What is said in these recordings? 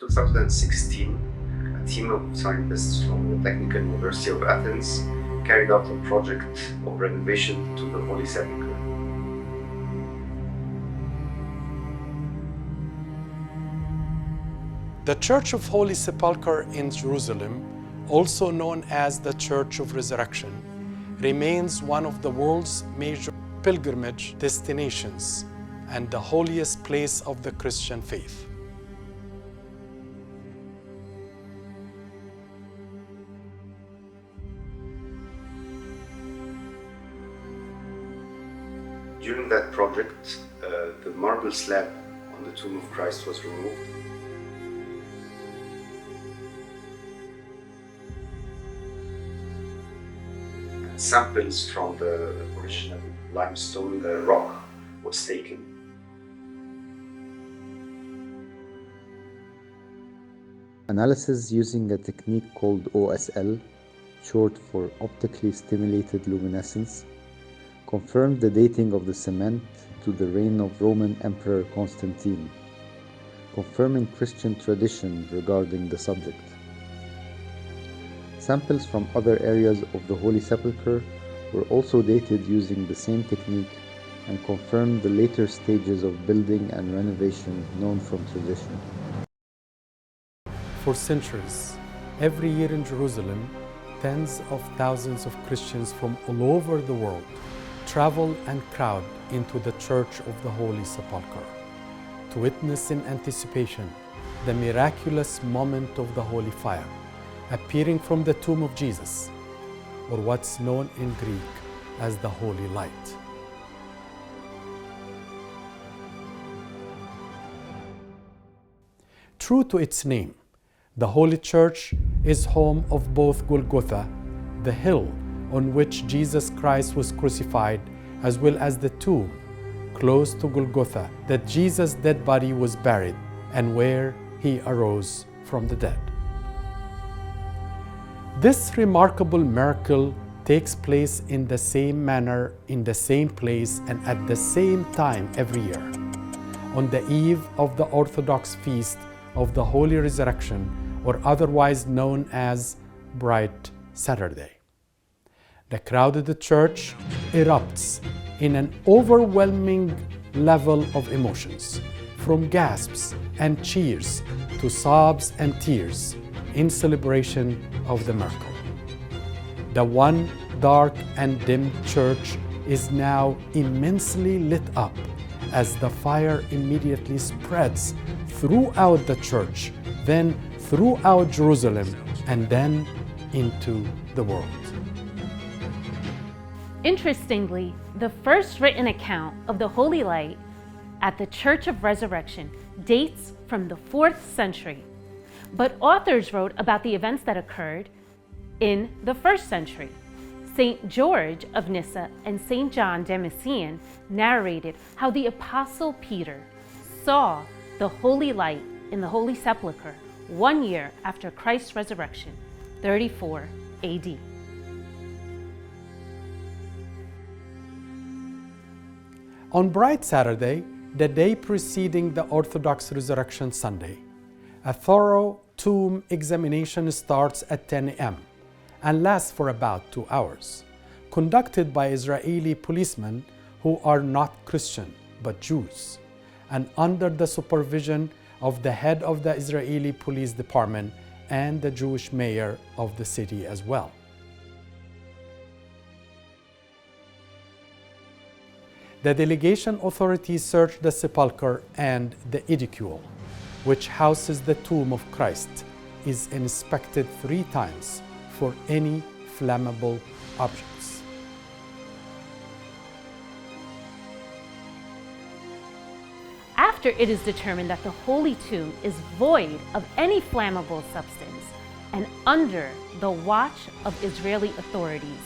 2016, a team of scientists from the Technical University of Athens carried out a project of renovation to the Holy Sepulchre. The Church of Holy Sepulchre in Jerusalem, also known as the Church of Resurrection, remains one of the world's major pilgrimage destinations and the holiest place of the Christian faith. During that project, the marble slab on the tomb of Christ was removed. Samples from the original limestone rock was taken. Analysis using a technique called OSL, short for optically stimulated luminescence, confirmed the dating of the cement to the reign of Roman Emperor Constantine, confirming Christian tradition regarding the subject. Samples from other areas of the Holy Sepulchre were also dated using the same technique and confirmed the later stages of building and renovation known from tradition. For centuries, every year in Jerusalem, tens of thousands of Christians from all over the world travel and crowd into the Church of the Holy Sepulchre to witness in anticipation the miraculous moment of the Holy Fire appearing from the tomb of Jesus, or what's known in Greek as the Holy Light. True to its name, the Holy Church is home of both Golgotha, the hill on which Jesus Christ was crucified, as well as the tomb close to Golgotha that Jesus' dead body was buried and where he arose from the dead. This remarkable miracle takes place in the same manner, in the same place, and at the same time every year, on the eve of the Orthodox feast of the Holy Resurrection, or otherwise known as Bright Saturday. The crowd at the church erupts in an overwhelming level of emotions, from gasps and cheers to sobs and tears in celebration of the miracle. The one dark and dim church is now immensely lit up as the fire immediately spreads throughout the church, then throughout Jerusalem, and then into the world. Interestingly, the first written account of the Holy Light at the Church of Resurrection dates from the 4th century, but authors wrote about the events that occurred in the 1st century. St. George of Nyssa and St. John Damascene narrated how the Apostle Peter saw the Holy Light in the Holy Sepulchre 1 year after Christ's resurrection, 34 AD. On Bright Saturday, the day preceding the Orthodox Resurrection Sunday, a thorough tomb examination starts at 10 a.m. and lasts for about 2 hours, conducted by Israeli policemen who are not Christian but Jews, and under the supervision of the head of the Israeli police department and the Jewish mayor of the city as well. The delegation authorities search the sepulchre, and the edicule, which houses the tomb of Christ, is inspected 3 times for any flammable objects. After it is determined that the Holy Tomb is void of any flammable substance, and under the watch of Israeli authorities,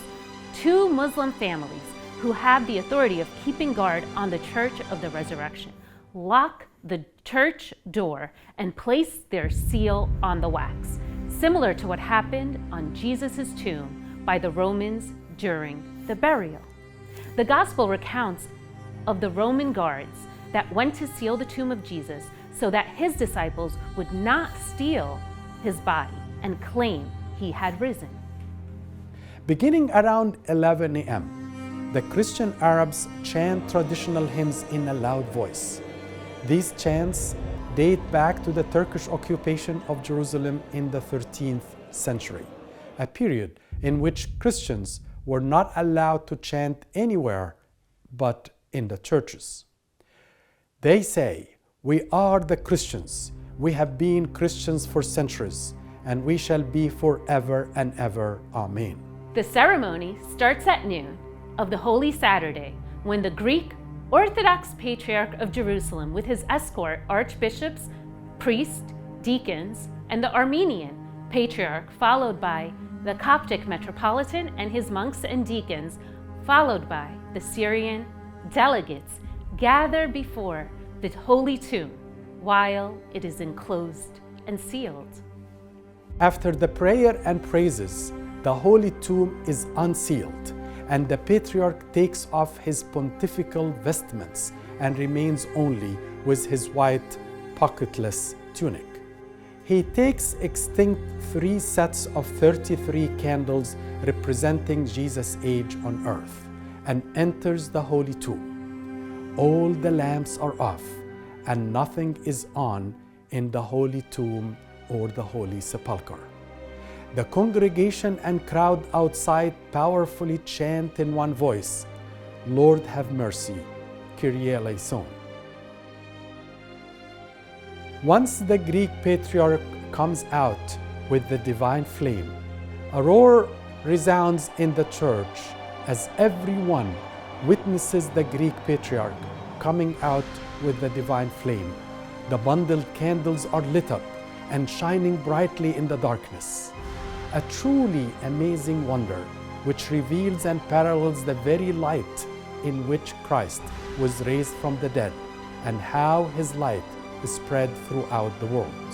2 Muslim families who have the authority of keeping guard on the Church of the Resurrection lock the church door and place their seal on the wax, similar to what happened on Jesus' tomb by the Romans during the burial. The Gospel recounts of the Roman guards that went to seal the tomb of Jesus so that his disciples would not steal his body and claim he had risen. Beginning around 11 a.m., the Christian Arabs chant traditional hymns in a loud voice. These chants date back to the Turkish occupation of Jerusalem in the 13th century, a period in which Christians were not allowed to chant anywhere but in the churches. They say, "We are the Christians. We have been Christians for centuries, and we shall be forever and ever. Amen." The ceremony starts at noon of the Holy Saturday, when the Greek Orthodox Patriarch of Jerusalem with his escort archbishops, priests, deacons, and the Armenian Patriarch, followed by the Coptic Metropolitan and his monks and deacons, followed by the Syrian delegates, gather before the Holy Tomb while it is enclosed and sealed. After the prayer and praises, the Holy Tomb is unsealed, and the Patriarch takes off his pontifical vestments and remains only with his white pocketless tunic. He takes extinct 3 sets of 33 candles representing Jesus' age on earth and enters the Holy Tomb. All the lamps are off and nothing is on in the Holy Tomb or the Holy Sepulchre. The congregation and crowd outside powerfully chant in one voice, "Lord have mercy, Kyrie eleison." Once the Greek Patriarch comes out with the divine flame, a roar resounds in the church as everyone witnesses the Greek Patriarch coming out with the divine flame. The bundled candles are lit up and shining brightly in the darkness. A truly amazing wonder which reveals and parallels the very light in which Christ was raised from the dead and how his light is spread throughout the world.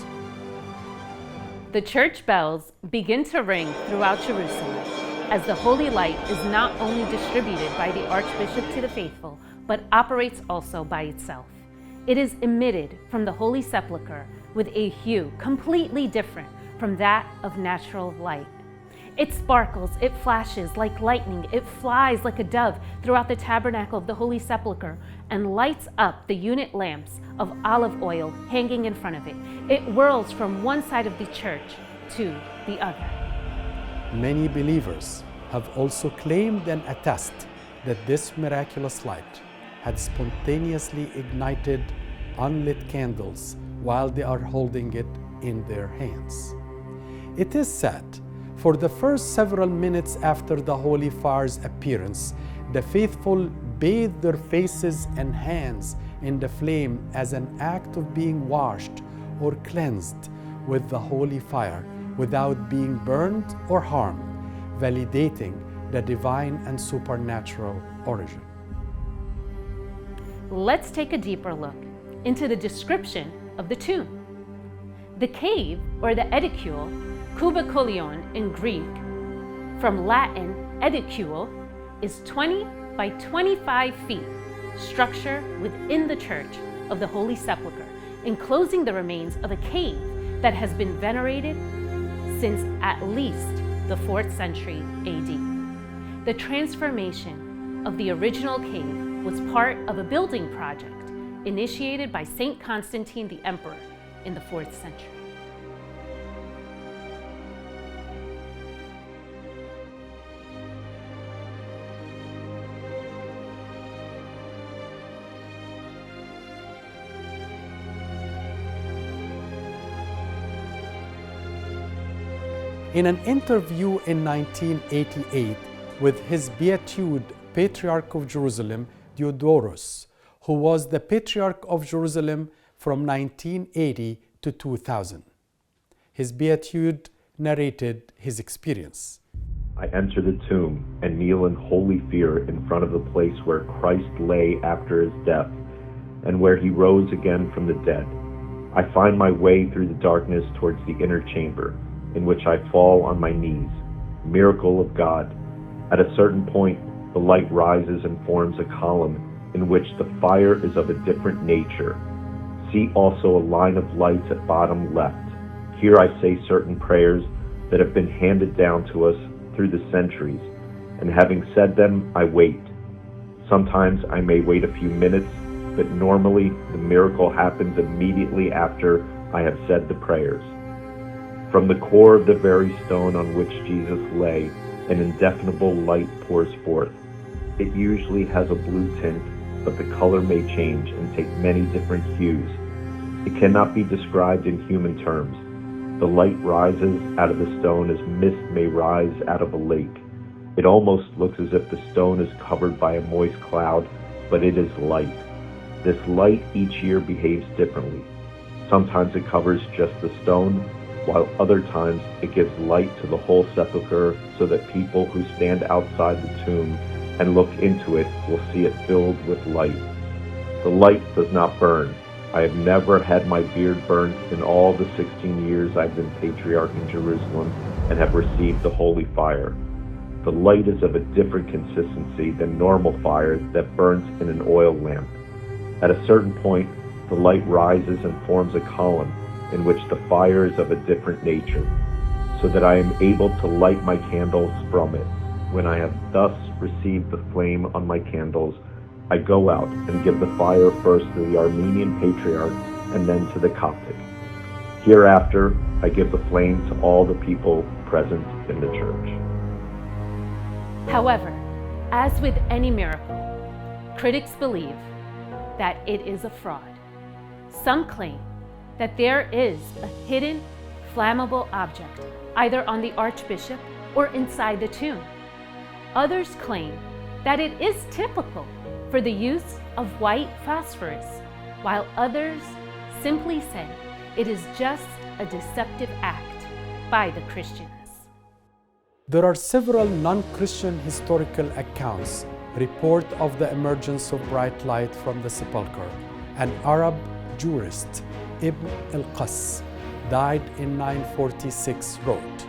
The church bells begin to ring throughout Jerusalem as the holy light is not only distributed by the Archbishop to the faithful, but operates also by itself. It is emitted from the Holy Sepulchre with a hue completely different from that of natural light. It sparkles, it flashes like lightning, it flies like a dove throughout the tabernacle of the Holy Sepulchre and lights up the unit lamps of olive oil hanging in front of it. It whirls from one side of the church to the other. Many believers have also claimed and attest that this miraculous light had spontaneously ignited unlit candles while they are holding it in their hands. It is said, for the first several minutes after the holy fire's appearance, the faithful bathe their faces and hands in the flame as an act of being washed or cleansed with the holy fire without being burned or harmed, validating the divine and supernatural origin. Let's take a deeper look into the description of the tomb. The cave, or the edicule, kubikulion in Greek, from Latin edicule, is 20 by 25 feet structure within the Church of the Holy Sepulchre, enclosing the remains of a cave that has been venerated since at least the 4th century AD. The transformation of the original cave was part of a building project initiated by Saint Constantine the Emperor in the 4th century. In an interview in 1988 with his beatified Patriarch of Jerusalem, Diodorus, who was the Patriarch of Jerusalem from 1980 to 2000. His beatified narrated his experience. I enter the tomb and kneel in holy fear in front of the place where Christ lay after his death and where he rose again from the dead. I find my way through the darkness towards the inner chamber, in which I fall on my knees. Miracle of God. At a certain point, the light rises and forms a column in which the fire is of a different nature. see also a line of lights at bottom left. Here I say certain prayers that have been handed down to us through the centuries, and having said them, I wait. Sometimes I may wait a few minutes, but normally the miracle happens immediately after I have said the prayers. From the core of the very stone on which Jesus lay, an indefinable light pours forth. It usually has a blue tint, but the color may change and take many different hues. It cannot be described in human terms. The light rises out of the stone as mist may rise out of a lake. It almost looks as if the stone is covered by a moist cloud, but it is light. This light each year behaves differently. Sometimes it covers just the stone, while other times it gives light to the whole sepulchre so that people who stand outside the tomb and look into it will see it filled with light. The light does not burn. I have never had my beard burnt in all the 16 years I've been patriarch in Jerusalem and have received the holy fire. The light is of a different consistency than normal fire that burns in an oil lamp. At a certain point, the light rises and forms a column in which the fire is of a different nature, so that I am able to light my candles from it. When I have thus received the flame on my candles, I go out and give the fire first to the Armenian Patriarch and then to the Coptic. Hereafter, I give the flame to all the people present in the church. However, as with any miracle, critics believe that it is a fraud. Some claim that there is a hidden, flammable object either on the archbishop or inside the tomb. Others claim that it is typical for the use of white phosphorus, while others simply say it is just a deceptive act by the Christians. There are several non-Christian historical accounts report of the emergence of bright light from the sepulchre. An Arab jurist, Ibn al-Qas, died in 946, wrote,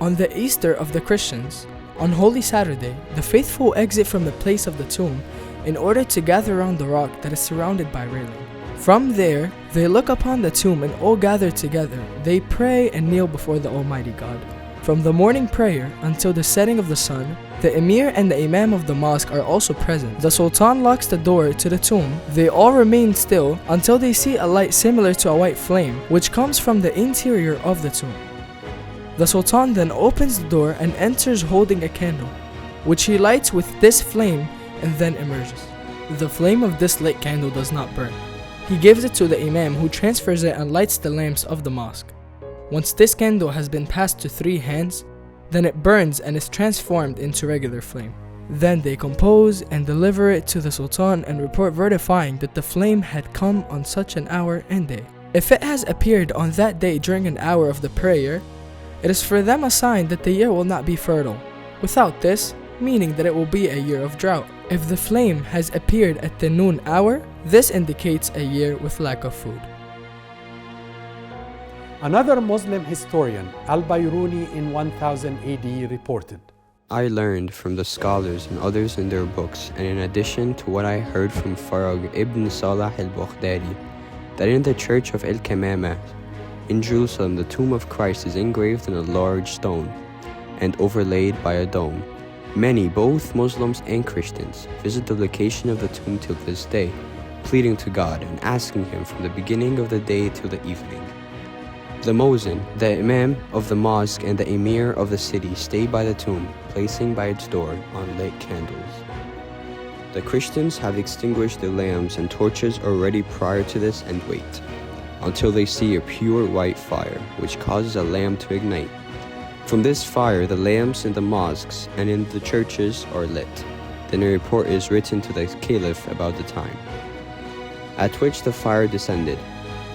On the Easter of the Christians, on Holy Saturday, the faithful exit from the place of the tomb in order to gather around the rock that is surrounded by railing. From there, they look upon the tomb and all gather together. They pray and kneel before the Almighty God. From the morning prayer until the setting of the sun, the emir and the imam of the mosque are also present. The sultan locks the door to the tomb. They all remain still until they see a light similar to a white flame, which comes from the interior of the tomb. The sultan then opens the door and enters holding a candle, which he lights with this flame and then emerges. The flame of this lit candle does not burn. He gives it to the imam, who transfers it and lights the lamps of the mosque. Once this candle has been passed to 3 hands, then it burns and is transformed into regular flame. Then they compose and deliver it to the sultan and report verifying that the flame had come on such an hour and day. If it has appeared on that day during an hour of the prayer, it is for them a sign that the year will not be fertile. Without this, meaning that it will be a year of drought. If the flame has appeared at the noon hour, this indicates a year with lack of food. Another Muslim historian, Al-Bayruni, in 1000 AD reported, I learned from the scholars and others in their books, and in addition to what I heard from Farag ibn Salah al-Baghdadi, that in the church of Al-Qiyamah in Jerusalem the tomb of Christ is engraved in a large stone and overlaid by a dome. Many, both Muslims and Christians, visit the location of the tomb till this day, pleading to God and asking Him from the beginning of the day till the evening. The Muezzin, the Imam of the mosque, and the Emir of the city stay by the tomb, placing by its door unlit candles. The Christians have extinguished their lamps and torches already prior to this and wait until they see a pure white fire, which causes a lamp to ignite. From this fire, the lamps in the mosques and in the churches are lit. Then a report is written to the caliph about the time at which the fire descended.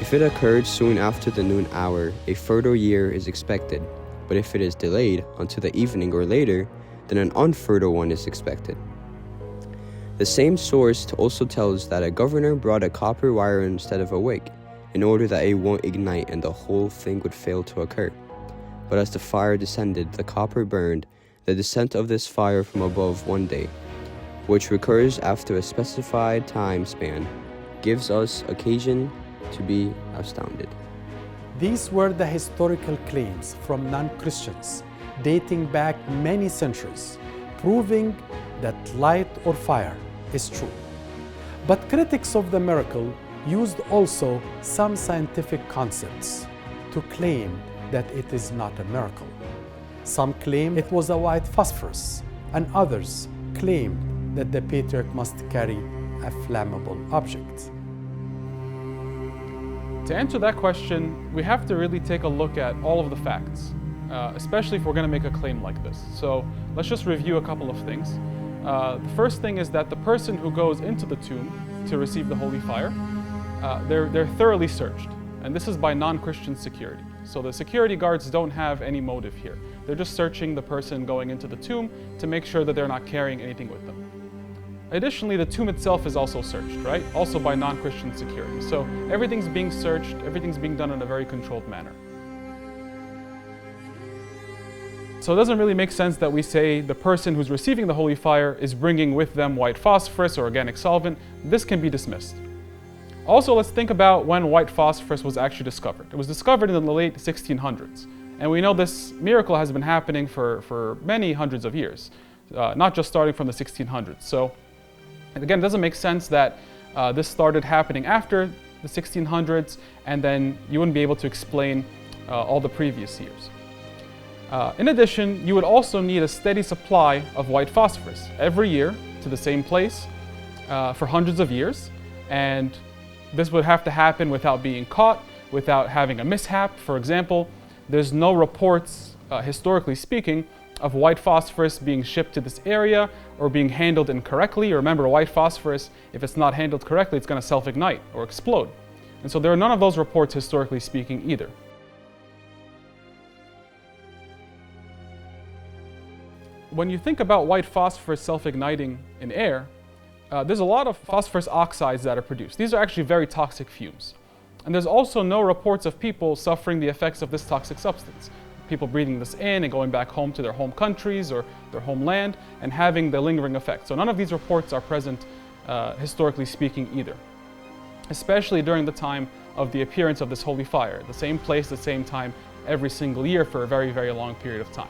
If it occurred soon after the noon hour, a fertile year is expected, but if it is delayed until the evening or later, then an unfertile one is expected. The same source also tells that a governor brought a copper wire instead of a wick, in order that it won't ignite and the whole thing would fail to occur. But as the fire descended, the copper burned, the descent of this fire from above one day, which recurs after a specified time span, gives us occasion to be astounded. These were the historical claims from non-Christians dating back many centuries, proving that light or fire is true. But critics of the miracle used also some scientific concepts to claim that it is not a miracle. Some claim it was a white phosphorus, and others claimed that the patriarch must carry a flammable object. To answer that question, we have to really take a look at all of the facts, especially if we're going to make a claim like this. So let's just review a couple of things. The first thing is that the person who goes into the tomb to receive the holy fire, they're thoroughly searched, and this is by non-Christian security. So the security guards don't have any motive here. They're just searching the person going into the tomb to make sure that they're not carrying anything with them. Additionally, the tomb itself is also searched, right? Also by non-Christian security. So everything's being searched, everything's being done in a very controlled manner. So it doesn't really make sense that we say the person who's receiving the holy fire is bringing with them white phosphorus or organic solvent. This can be dismissed. Also, let's think about when white phosphorus was actually discovered. It was discovered in the late 1600s. And we know this miracle has been happening for many hundreds of years, not just starting from the 1600s. So again, it doesn't make sense that this started happening after the 1600s, and then you wouldn't be able to explain all the previous years. In addition, you would also need a steady supply of white phosphorus every year to the same place for hundreds of years. And this would have to happen without being caught, without having a mishap. For example, there's no reports, historically speaking, of white phosphorus being shipped to this area or being handled incorrectly. Remember, white phosphorus, if it's not handled correctly, it's going to self-ignite or explode. And so there are none of those reports, historically speaking, either. When you think about white phosphorus self-igniting in air, there's a lot of phosphorus oxides that are produced. These are actually very toxic fumes. And there's also no reports of people suffering the effects of this toxic substance. People breathing this in and going back home to their home countries or their homeland and having the lingering effect. So none of these reports are present, historically speaking, either. Especially during the time of the appearance of this holy fire, the same place, the same time, every single year for a very, very long period of time.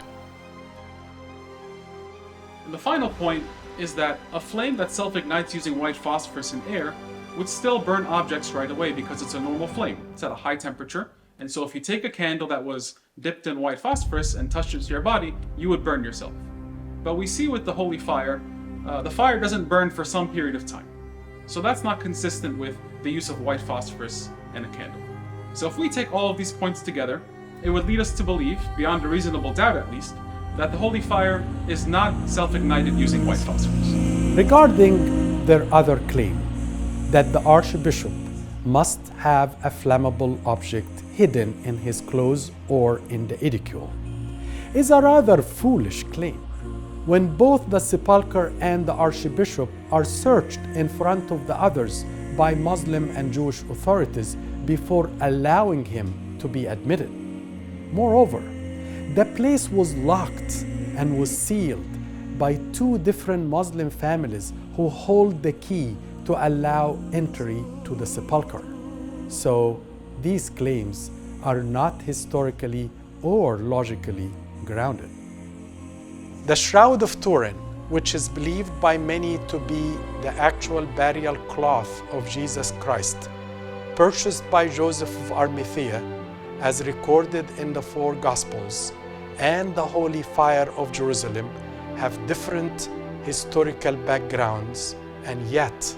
And the final point is that a flame that self-ignites using white phosphorus in air would still burn objects right away because it's a normal flame. It's at a high temperature. And so if you take a candle that was dipped in white phosphorus and touched it to your body, you would burn yourself. But we see with the holy fire, the fire doesn't burn for some period of time. So that's not consistent with the use of white phosphorus in a candle. So if we take all of these points together, it would lead us to believe, beyond a reasonable doubt at least, that the holy fire is not self-ignited using white phosphorus. Regarding their other claim that the archbishop must have a flammable object hidden in his clothes or in the edicule, is a rather foolish claim. When both the sepulchre and the archbishop are searched in front of the others by Muslim and Jewish authorities before allowing him to be admitted. Moreover, the place was locked and was sealed by two different Muslim families who hold the key to allow entry to the sepulchre. So these claims are not historically or logically grounded. The Shroud of Turin, which is believed by many to be the actual burial cloth of Jesus Christ, purchased by Joseph of Arimathea, as recorded in the four Gospels, and the Holy Fire of Jerusalem have different historical backgrounds and yet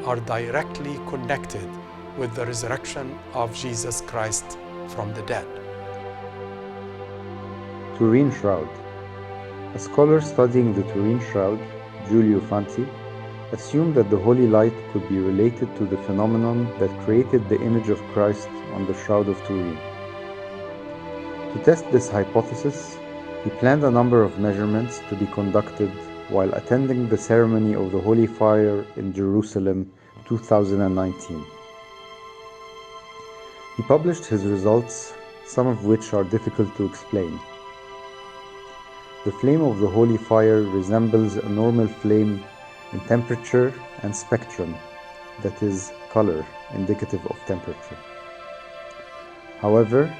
are directly connected with the resurrection of Jesus Christ from the dead. Turin Shroud. A scholar studying the Turin Shroud, Giulio Fanti, assumed that the holy light could be related to the phenomenon that created the image of Christ on the Shroud of Turin. To test this hypothesis, he planned a number of measurements to be conducted while attending the ceremony of the Holy Fire in Jerusalem 2019. He published his results, some of which are difficult to explain. The flame of the Holy Fire resembles a normal flame in temperature and spectrum, that is, color indicative of temperature. However,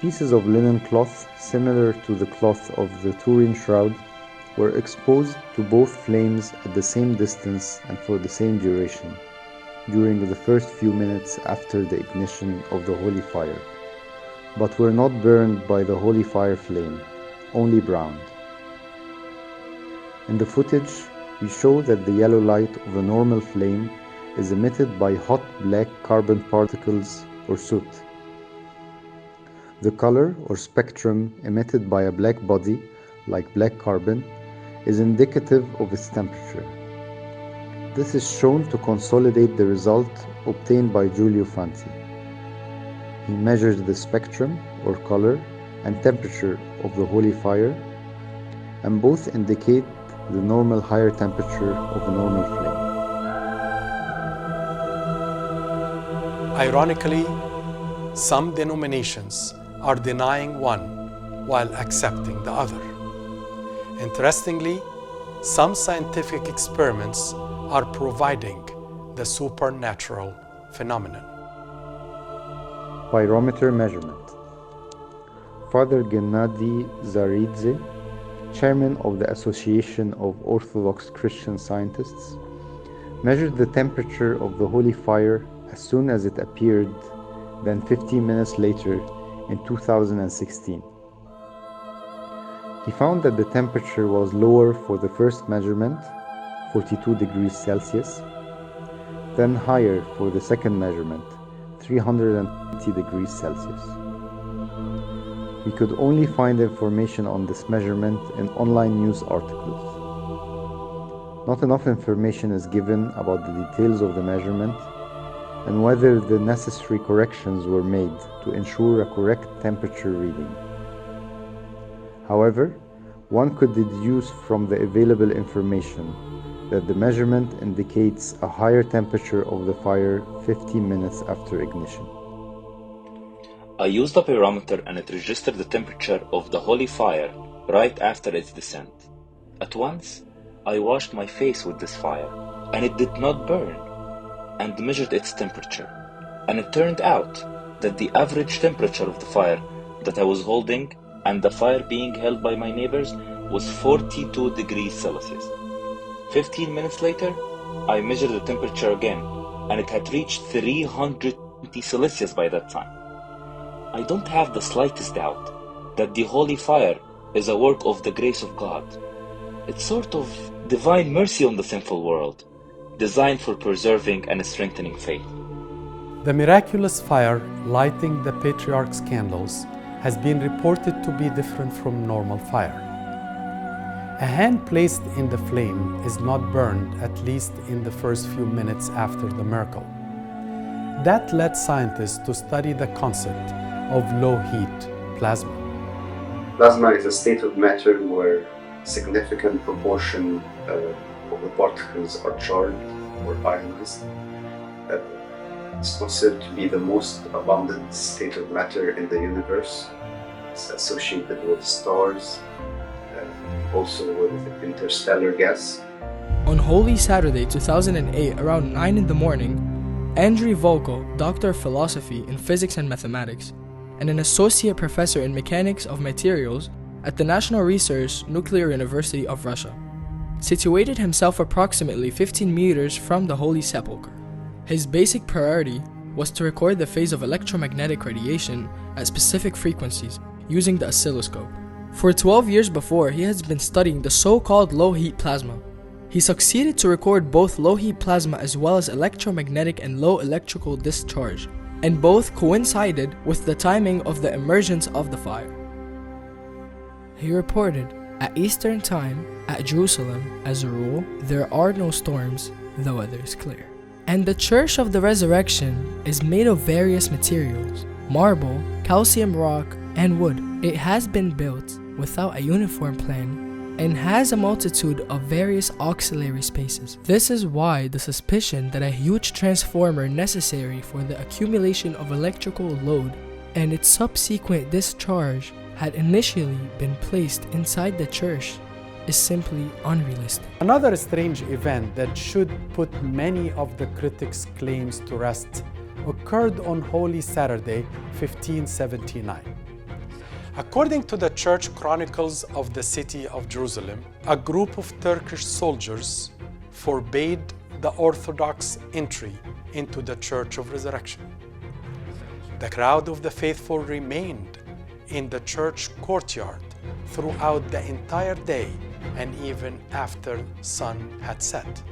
pieces of linen cloth similar to the cloth of the Turin shroud were exposed to both flames at the same distance and for the same duration during the first few minutes after the ignition of the holy fire, but were not burned by the holy fire flame, only browned. In the footage, we show that the yellow light of a normal flame is emitted by hot black carbon particles or soot. The color or spectrum emitted by a black body, like black carbon, is indicative of its temperature. This is shown to consolidate the result obtained by Giulio Fanti. He measured the spectrum or color and temperature of the holy fire, and both indicate the normal higher temperature of a normal flame. Ironically, some denominations are denying one while accepting the other. Interestingly, some scientific experiments are providing the supernatural phenomenon. Pyrometer measurement. Father Gennady Zaridze, chairman of the Association of Orthodox Christian Scientists, measured the temperature of the holy fire as soon as it appeared, then 15 minutes later in 2016. He found that the temperature was lower for the first measurement, 42 degrees Celsius, then higher for the second measurement, 320 degrees Celsius. We could only find information on this measurement in online news articles. Not enough information is given about the details of the measurement and whether the necessary corrections were made to ensure a correct temperature reading. However, one could deduce from the available information that the measurement indicates a higher temperature of the fire 15 minutes after ignition. I used a pyrometer and it registered the temperature of the holy fire right after its descent. At once, I washed my face with this fire, and it did not burn, and measured its temperature. And it turned out that the average temperature of the fire that I was holding and the fire being held by my neighbors was 42 degrees Celsius. 15 minutes later, I measured the temperature again, and it had reached 320 Celsius by that time. I don't have the slightest doubt that the holy fire is a work of the grace of God. It's sort of divine mercy on the sinful world, designed for preserving and strengthening faith. The miraculous fire lighting the patriarch's candles has been reported to be different from normal fire. A hand placed in the flame is not burned, at least in the first few minutes after the miracle. That led scientists to study the concept of low-heat plasma. Plasma is a state of matter where a significant proportion of the particles are charged or ionized. It's considered to be the most abundant state of matter in the universe. It's associated with stars, also with interstellar gas. On Holy Saturday 2008, around 9 in the morning, Andriy Volko, Doctor of Philosophy in Physics and Mathematics, and an Associate Professor in Mechanics of Materials at the National Research Nuclear University of Russia, situated himself approximately 15 meters from the Holy Sepulchre. His basic priority was to record the phase of electromagnetic radiation at specific frequencies using the oscilloscope. For 12 years before, he has been studying the so-called low-heat plasma. He succeeded to record both low-heat plasma as well as electromagnetic and low electrical discharge, and both coincided with the timing of the emergence of the fire. He reported, at Eastern Time, at Jerusalem, as a rule, there are no storms, the weather is clear. And the Church of the Resurrection is made of various materials, marble, calcium rock, and wood. It has been built without a uniform plan and has a multitude of various auxiliary spaces. This is why the suspicion that a huge transformer necessary for the accumulation of electrical load and its subsequent discharge had initially been placed inside the church is simply unrealistic. Another strange event that should put many of the critics' claims to rest occurred on Holy Saturday, 1579. According to the church chronicles of the city of Jerusalem, a group of Turkish soldiers forbade the Orthodox entry into the Church of Resurrection. The crowd of the faithful remained in the church courtyard throughout the entire day and even after sun had set.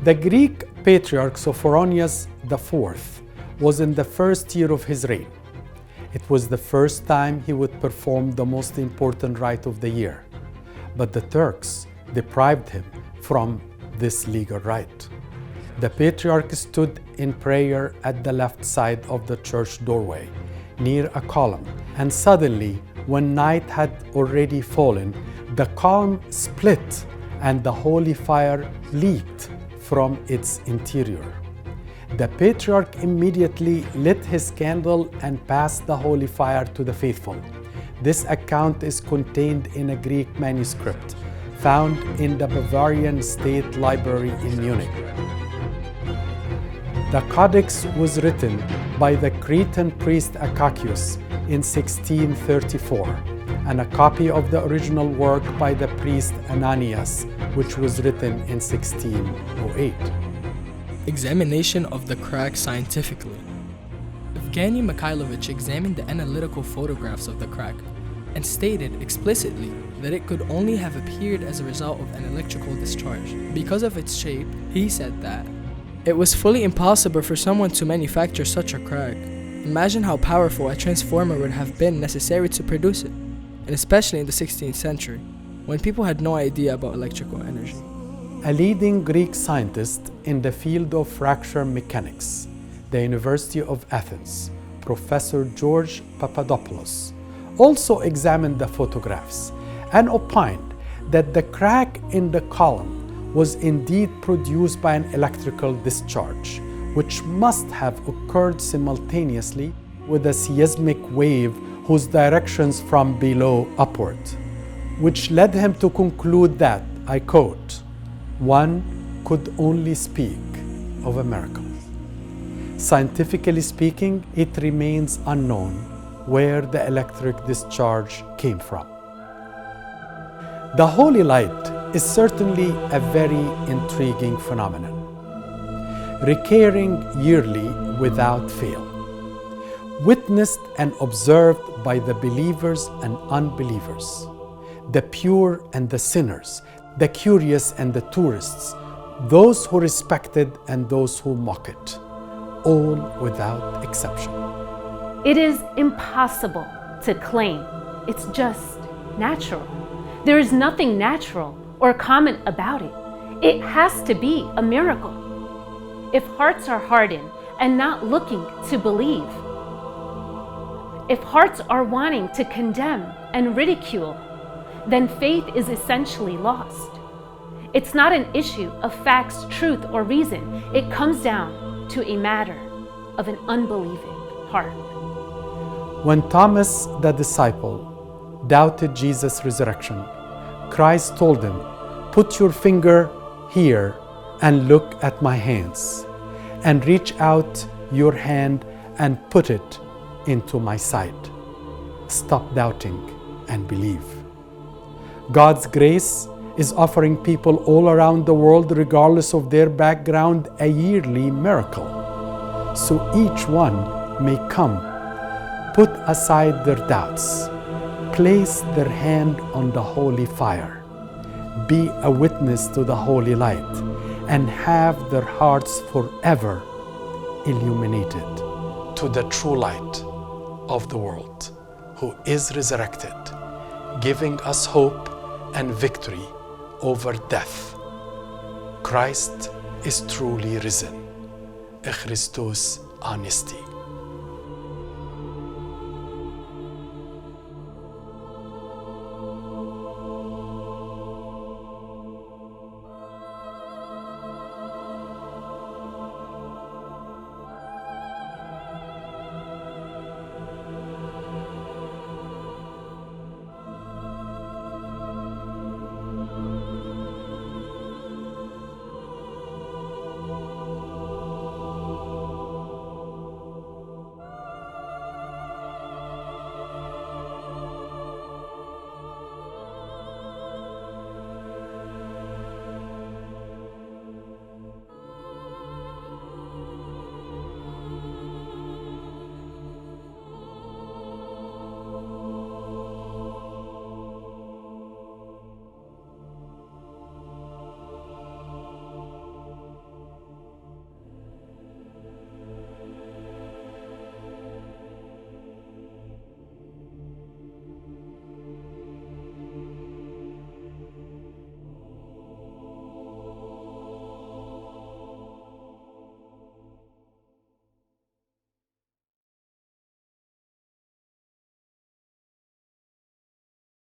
The Greek patriarch Sophronius IV was in the first year of his reign. It was the first time he would perform the most important rite of the year, but the Turks deprived him from this legal rite. The patriarch stood in prayer at the left side of the church doorway, near a column, and suddenly, when night had already fallen, the column split and the holy fire leaked from its interior. The patriarch immediately lit his candle and passed the holy fire to the faithful. This account is contained in a Greek manuscript found in the Bavarian State Library in Munich. The Codex was written by the Cretan priest Akakius in 1634, and a copy of the original work by the priest Ananias, which was written in 1608. Examination of the crack scientifically. Evgeny Mikhailovich examined the analytical photographs of the crack and stated explicitly that it could only have appeared as a result of an electrical discharge. Because of its shape, he said that it was fully impossible for someone to manufacture such a crack. Imagine how powerful a transformer would have been necessary to produce it, and especially in the 16th century, when people had no idea about electrical energy. A leading Greek scientist in the field of fracture mechanics, the University of Athens, Professor George Papadopoulos, also examined the photographs and opined that the crack in the column was indeed produced by an electrical discharge, which must have occurred simultaneously with a seismic wave whose directions from below upward, which led him to conclude that, I quote, "One could only speak of a miracle." Scientifically speaking, it remains unknown where the electric discharge came from. The holy light is certainly a very intriguing phenomenon, recurring yearly without fail, witnessed and observed by the believers and unbelievers, the pure and the sinners, the curious and the tourists, those who respect it and those who mock it, all without exception. It is impossible to claim it's just natural. There is nothing natural or common about it. It has to be a miracle. If hearts are hardened and not looking to believe, if hearts are wanting to condemn and ridicule, then faith is essentially lost. It's not an issue of facts, truth, or reason. It comes down to a matter of an unbelieving heart. When Thomas, the disciple, doubted Jesus' resurrection, Christ told him, "Put your finger here and look at my hands, and reach out your hand and put it into my side. Stop doubting and believe." God's grace is offering people all around the world, regardless of their background, a yearly miracle. So each one may come, put aside their doubts, place their hand on the holy fire, be a witness to the holy light, and have their hearts forever illuminated to the true light of the world, who is resurrected, giving us hope and victory over death. Christ is truly risen. Christus anesti.